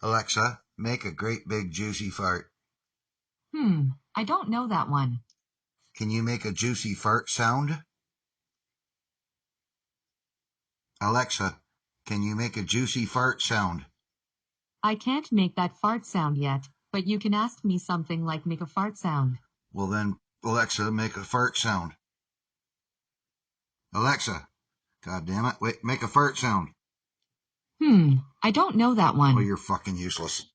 Alexa, make a great big juicy fart. I don't know that one. Can you make a juicy fart sound? Alexa, can you make a juicy fart sound? I can't make that fart sound yet, but you can ask me something like make a fart sound. Well then, Alexa, make a fart sound. Alexa, God damn it, wait, make a fart sound. I don't know that one. Well, you're fucking useless.